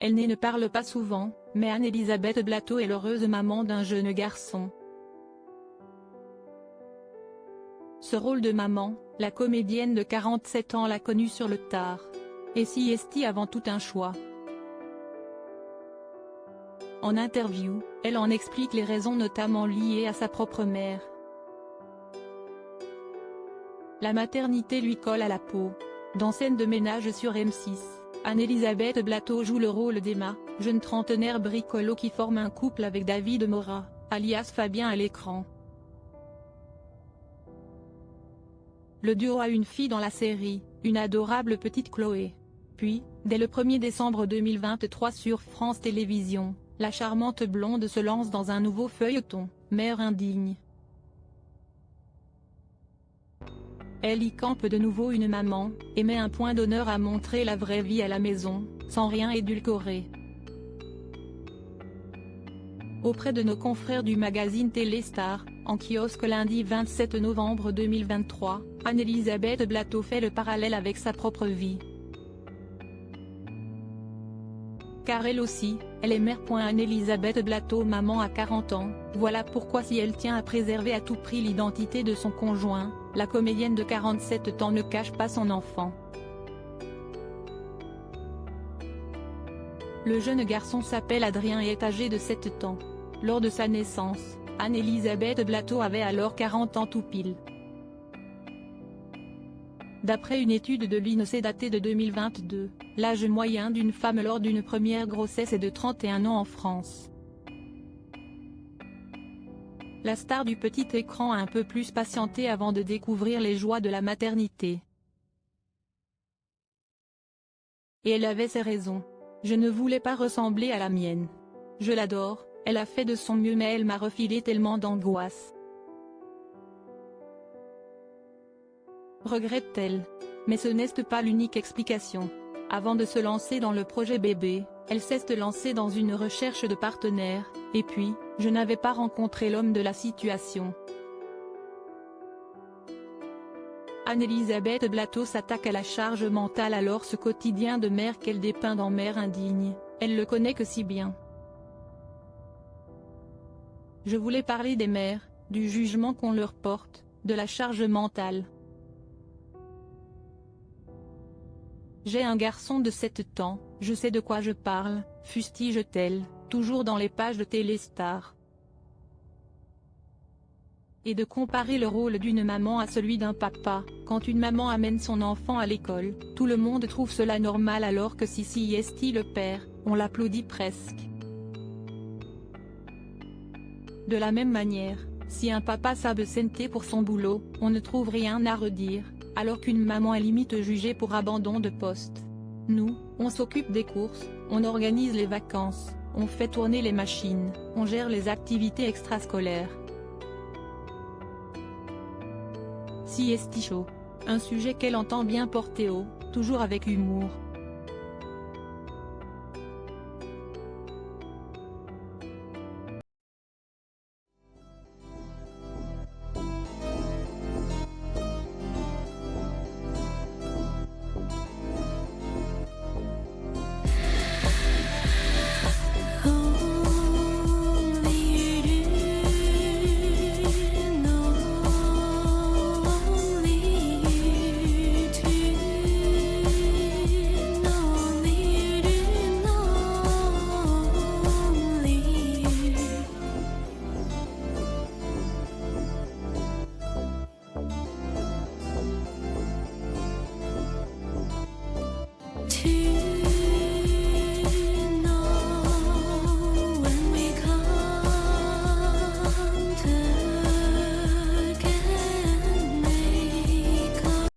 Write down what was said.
Elle ne parle pas souvent, mais Anne-Elisabeth Blateau est l'heureuse maman d'un jeune garçon. Ce rôle de maman, la comédienne de 47 ans l'a connue sur le tard. Et si est-il avant tout un choix? En interview, elle en explique les raisons notamment liées à sa propre mère. La maternité lui colle à la peau. Dans Scène de ménage sur M6, Anne-Elisabeth Blateau joue le rôle d'Emma, jeune trentenaire bricolo qui forme un couple avec David Morat, alias Fabien à l'écran. Le duo a une fille dans la série, une adorable petite Chloé. Puis, dès le 1er décembre 2023 sur France Télévisions, la charmante blonde se lance dans un nouveau feuilleton, Mère indigne. Elle y campe de nouveau une maman, et met un point d'honneur à montrer la vraie vie à la maison, sans rien édulcorer. Auprès de nos confrères du magazine Téléstar, en kiosque lundi 27 novembre 2023, Anne-Elisabeth Blateau fait le parallèle avec sa propre vie. Car elle aussi, elle est mère. Anne-Elisabeth Blateau maman à 40 ans, voilà pourquoi si elle tient à préserver à tout prix l'identité de son conjoint, la comédienne de 47 ans ne cache pas son enfant. Le jeune garçon s'appelle Adrien et est âgé de 7 ans. Lors de sa naissance, Anne-Elisabeth Blateau avait alors 40 ans tout pile. D'après une étude de l'INSEE datée de 2022, l'âge moyen d'une femme lors d'une première grossesse est de 31 ans en France. La star du petit écran a un peu plus patienté avant de découvrir les joies de la maternité. Et elle avait ses raisons. Je ne voulais pas ressembler à la mienne. Je l'adore, elle a fait de son mieux mais elle m'a refilé tellement d'angoisse. Regrette-t-elle. Mais ce n'est pas l'unique explication. Avant de se lancer dans le projet bébé, elle s'est lancée dans une recherche de partenaire, et puis, je n'avais pas rencontré l'homme de la situation. Anne-Elisabeth Blateau s'attaque à la charge mentale alors ce quotidien de mère qu'elle dépeint dans Mère indigne, elle le connaît que si bien. Je voulais parler des mères, du jugement qu'on leur porte, de la charge mentale. J'ai un garçon de 7 ans, je sais de quoi je parle, fustige-t-elle, toujours dans les pages de Téléstar. Et de comparer le rôle d'une maman à celui d'un papa, quand une maman amène son enfant à l'école, tout le monde trouve cela normal alors que si est le père, on l'applaudit presque. De la même manière, si un papa s'absente pour son boulot, on ne trouve rien à redire, alors qu'une maman est limite jugée pour abandon de poste. Nous, on s'occupe des courses, on organise les vacances, on fait tourner les machines, on gère les activités extrascolaires. Si est chaud. Un sujet qu'elle entend bien porter haut, toujours avec humour.